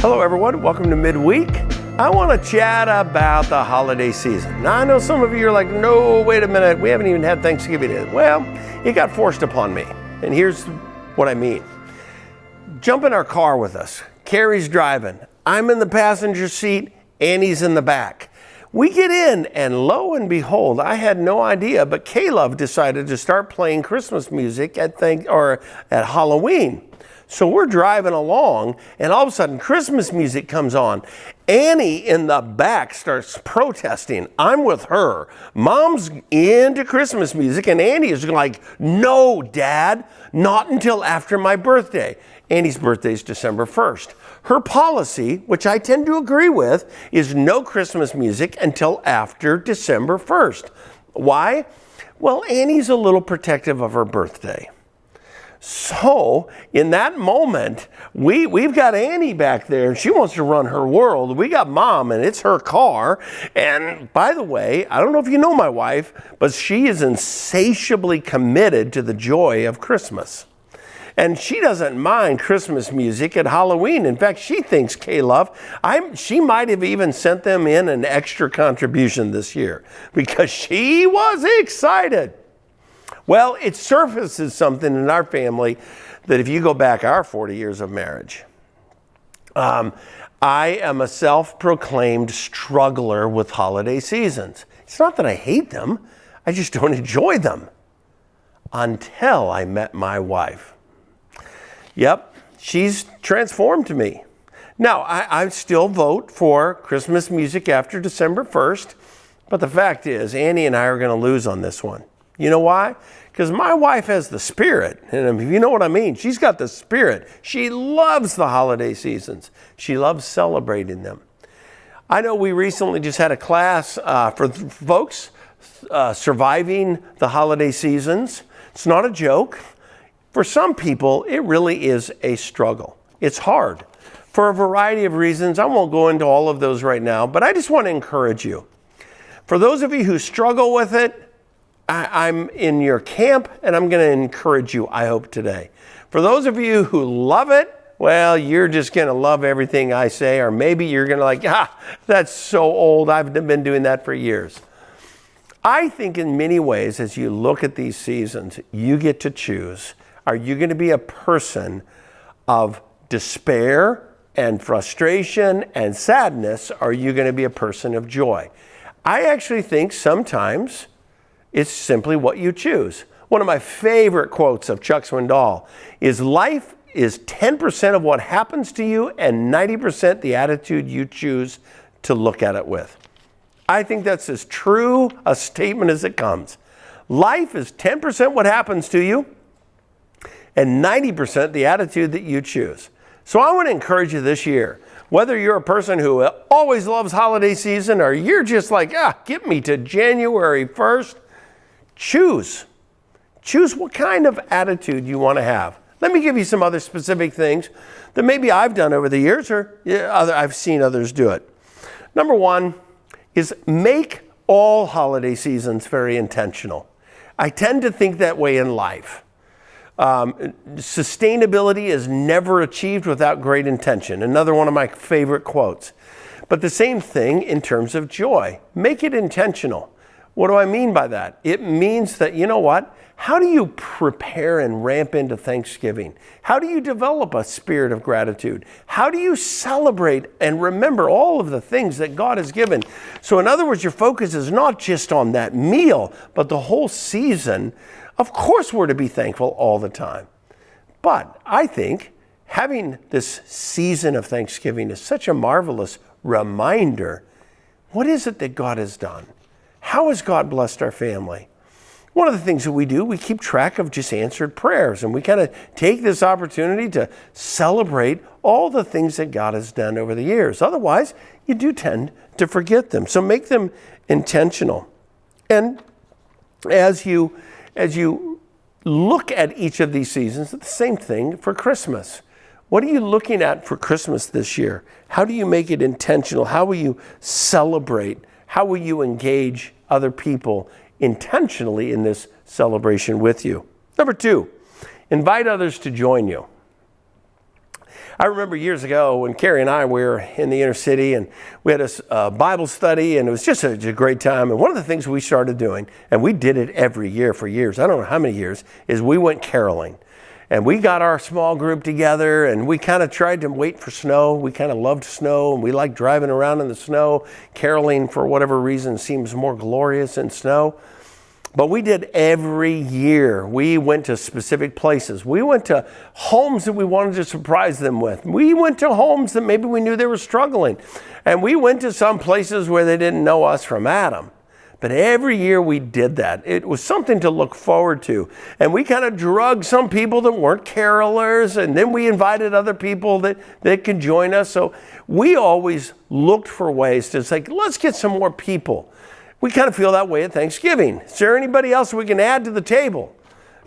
Hello everyone, welcome to Midweek. I want to chat about the holiday season. Now I know some of you are like, no, wait a minute, we haven't even had Thanksgiving yet. Well, it got forced upon me, and here's what I mean. Jump in our car with us. Carrie's driving. I'm in the passenger seat, Annie's in the back. We get in, and lo and behold, I had no idea, but Caleb decided to start playing Christmas music at Halloween. So we're driving along, and all of a sudden, Christmas music comes on. Annie in the back starts protesting. I'm with her. Mom's into Christmas music, and Annie is like, no, Dad, not until after my birthday. Annie's birthday is December 1st. Her policy, which I tend to agree with, is no Christmas music until after December 1st. Why? Well, Annie's a little protective of her birthday. So in that moment, we've got Annie back there, and she wants to run her world. We got Mom, and it's her car. And by the way, I don't know if you know my wife, but she is insatiably committed to the joy of Christmas. And she doesn't mind Christmas music at Halloween. In fact, she thinks, Caleb, she might have even sent them in an extra contribution this year because she was excited. Well, it surfaces something in our family that if you go back our 40 years of marriage, I am a self-proclaimed struggler with holiday seasons. It's not that I hate them, I just don't enjoy them until I met my wife. Yep, she's transformed me. Now, I still vote for Christmas music after December 1st, but the fact is, Annie and I are going to lose on this one. You know why? Because my wife has the spirit, and if you know what I mean, she's got the spirit. She loves the holiday seasons. She loves celebrating them. I know we recently just had a class for folks surviving the holiday seasons. It's not a joke. For some people, it really is a struggle. It's hard for a variety of reasons. I won't go into all of those right now, but I just want to encourage you. For those of you who struggle with it, I'm in your camp, and I'm going to encourage you, I hope, today. For those of you who love it, well, you're just going to love everything I say, or maybe you're going to that's so old. I've been doing that for years. I think in many ways, as you look at these seasons, you get to choose. Are you going to be a person of despair and frustration and sadness? Or are you going to be a person of joy? I actually think sometimes it's simply what you choose. One of my favorite quotes of Chuck Swindoll is, life is 10% of what happens to you and 90% the attitude you choose to look at it with. I think that's as true a statement as it comes. Life is 10% what happens to you and 90% the attitude that you choose. So I want to encourage you this year, whether you're a person who always loves holiday season or you're just like, get me to January 1st, choose what kind of attitude you want to have. Let me give you some other specific things that maybe I've done over the years or I've seen others do it. Number one is make all holiday seasons very intentional. I tend to think that way in life. Sustainability is never achieved without great intention. Another one of my favorite quotes. But the same thing in terms of joy. Make it intentional. What do I mean by that? It means that, you know what? How do you prepare and ramp into Thanksgiving? How do you develop a spirit of gratitude? How do you celebrate and remember all of the things that God has given? So in other words, your focus is not just on that meal, but the whole season. Of course, we're to be thankful all the time. But I think having this season of Thanksgiving is such a marvelous reminder. What is it that God has done? How has God blessed our family? One of the things that we do, we keep track of just answered prayers, and we kind of take this opportunity to celebrate all the things that God has done over the years. Otherwise, you do tend to forget them. So make them intentional. And as you look at each of these seasons, it's the same thing for Christmas. What are you looking at for Christmas this year? How do you make it intentional? How will you celebrate? How will you engage other people intentionally in this celebration with you? Number two, invite others to join you. I remember years ago when Carrie and I were in the inner city and we had a Bible study, and it was just a great time. And one of the things we started doing, and we did it every year for years, I don't know how many years, is we went caroling. And we got our small group together and we kind of tried to wait for snow. We kind of loved snow and we liked driving around in the snow. Caroling, for whatever reason, seems more glorious in snow. But we did every year. We went to specific places. We went to homes that we wanted to surprise them with. We went to homes that maybe we knew they were struggling. And we went to some places where they didn't know us from Adam. But every year we did that. It was something to look forward to. And we kind of drugged some people that weren't carolers, and then we invited other people that could join us. So we always looked for ways to say, let's get some more people. We kind of feel that way at Thanksgiving. Is there anybody else we can add to the table?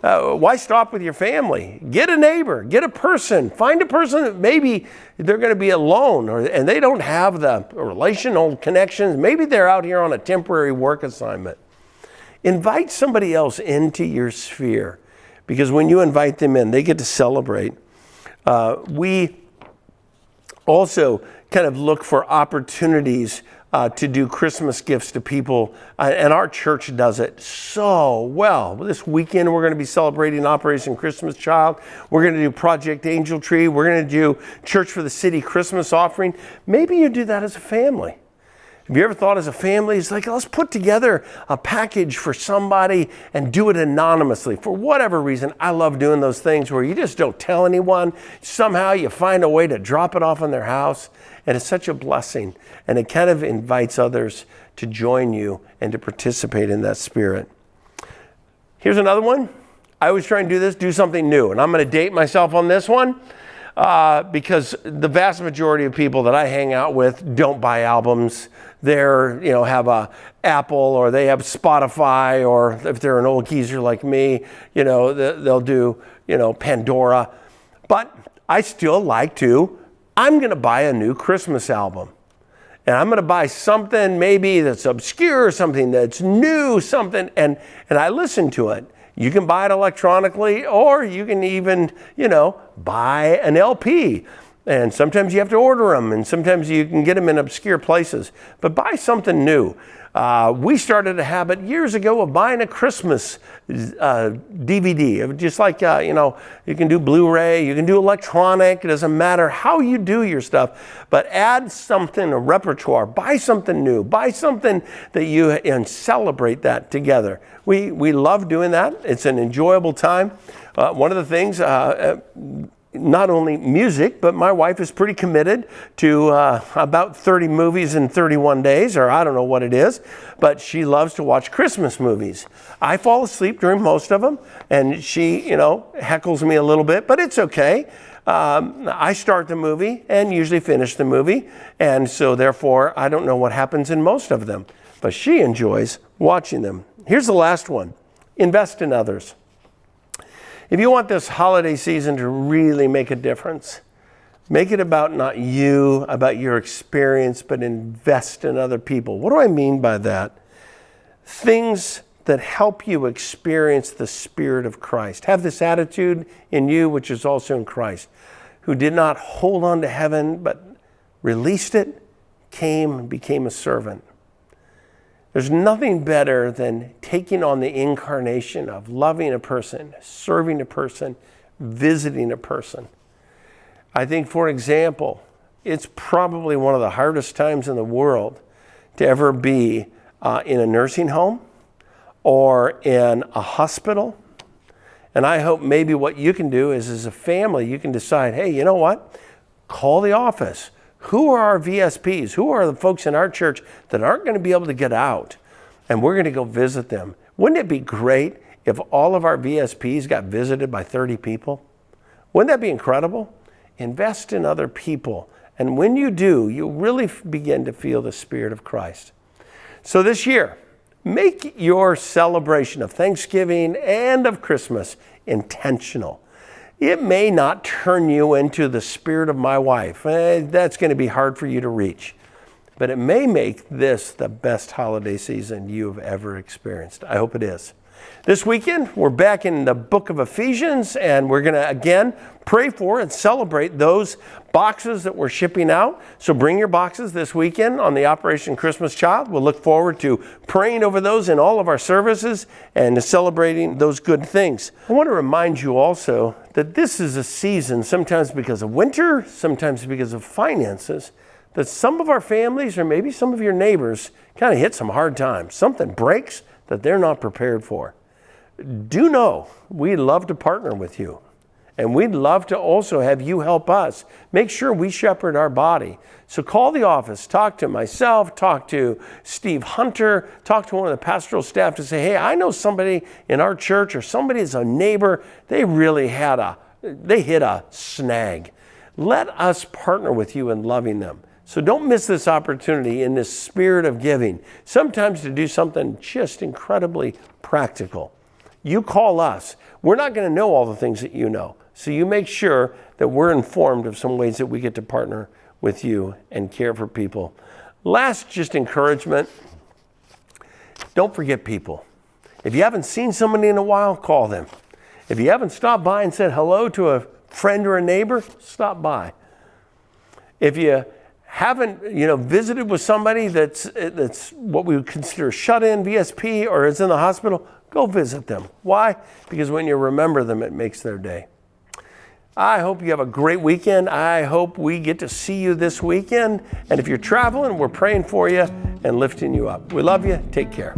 Why stop with your family? Get a neighbor, get a person, find a person that maybe they're going to be alone and they don't have the relational connections. Maybe they're out here on a temporary work assignment. Invite somebody else into your sphere, because when you invite them in, they get to celebrate. We also kind of look for opportunities to do Christmas gifts to people, and our church does it so well. This weekend we're going to be celebrating Operation Christmas Child. We're going to do Project Angel Tree. We're going to do Church for the City Christmas offering. Maybe you do that as a family. Have you ever thought as a family, it's like, let's put together a package for somebody and do it anonymously. For whatever reason, I love doing those things where you just don't tell anyone. Somehow you find a way to drop it off in their house. And it's such a blessing. And it kind of invites others to join you and to participate in that spirit. Here's another one. I always try and do this, do something new. And I'm going to date myself on this one. Because the vast majority of people that I hang out with don't buy albums. They're, have a Apple, or they have Spotify, or if they're an old geezer like me, they'll do, Pandora. But I still like to. I'm going to buy a new Christmas album. And I'm going to buy something maybe that's obscure, something that's new, something, and I listen to it. You can buy it electronically, or you can even, buy an LP. And sometimes you have to order them, and sometimes you can get them in obscure places. But buy something new. We started a habit years ago of buying a Christmas DVD. Just like, you can do Blu-ray, you can do electronic. It doesn't matter how you do your stuff. But add something, a repertoire. Buy something new. Buy something that and celebrate that together. We love doing that. It's an enjoyable time. One of the things, not only music, but my wife is pretty committed to about 30 movies in 31 days, or I don't know what it is, but she loves to watch Christmas movies. I fall asleep during most of them, and she, heckles me a little bit, but it's okay. I start the movie and usually finish the movie, and so therefore I don't know what happens in most of them, but she enjoys watching them. Here's the last one. Invest in others. If you want this holiday season to really make a difference, make it about not you, about your experience, but invest in other people. What do I mean by that? Things that help you experience the Spirit of Christ. Have this attitude in you, which is also in Christ, who did not hold on to heaven, but released it, came and became a servant. There's nothing better than taking on the incarnation of loving a person, serving a person, visiting a person. I think, for example, it's probably one of the hardest times in the world to ever be in a nursing home or in a hospital. And I hope maybe what you can do is, as a family, you can decide, hey, you know what? Call the office. Who are our VSPs? Who are the folks in our church that aren't going to be able to get out? And we're going to go visit them. Wouldn't it be great if all of our VSPs got visited by 30 people? Wouldn't that be incredible? Invest in other people. And when you do, you really begin to feel the Spirit of Christ. So this year, make your celebration of Thanksgiving and of Christmas intentional. It may not turn you into the spirit of my wife. That's going to be hard for you to reach. But it may make this the best holiday season you've ever experienced. I hope it is. This weekend, we're back in the book of Ephesians, and we're going to, again, pray for and celebrate those boxes that we're shipping out. So bring your boxes this weekend on the Operation Christmas Child. We'll look forward to praying over those in all of our services and celebrating those good things. I want to remind you also that this is a season, sometimes because of winter, sometimes because of finances, that some of our families or maybe some of your neighbors kind of hit some hard times. Something breaks that they're not prepared for. Do know we'd love to partner with you, and we'd love to also have you help us make sure we shepherd our body. So call the office, talk to myself, talk to Steve Hunter, talk to one of the pastoral staff to say, hey, I know somebody in our church or somebody is a neighbor, they really hit a snag. Let us partner with you in loving them. So don't miss this opportunity in this spirit of giving, sometimes to do something just incredibly practical. You call us. We're not going to know all the things that you know. So you make sure that we're informed of some ways that we get to partner with you and care for people. Last, just encouragement. Don't forget people. If you haven't seen somebody in a while, call them. If you haven't stopped by and said hello to a friend or a neighbor, stop by. If you haven't, visited with somebody that's what we would consider shut-in, VSP, or is in the hospital, go visit them. Why? Because when you remember them, it makes their day. I hope you have a great weekend. I hope we get to see you this weekend. And if you're traveling, we're praying for you and lifting you up. We love you. Take care.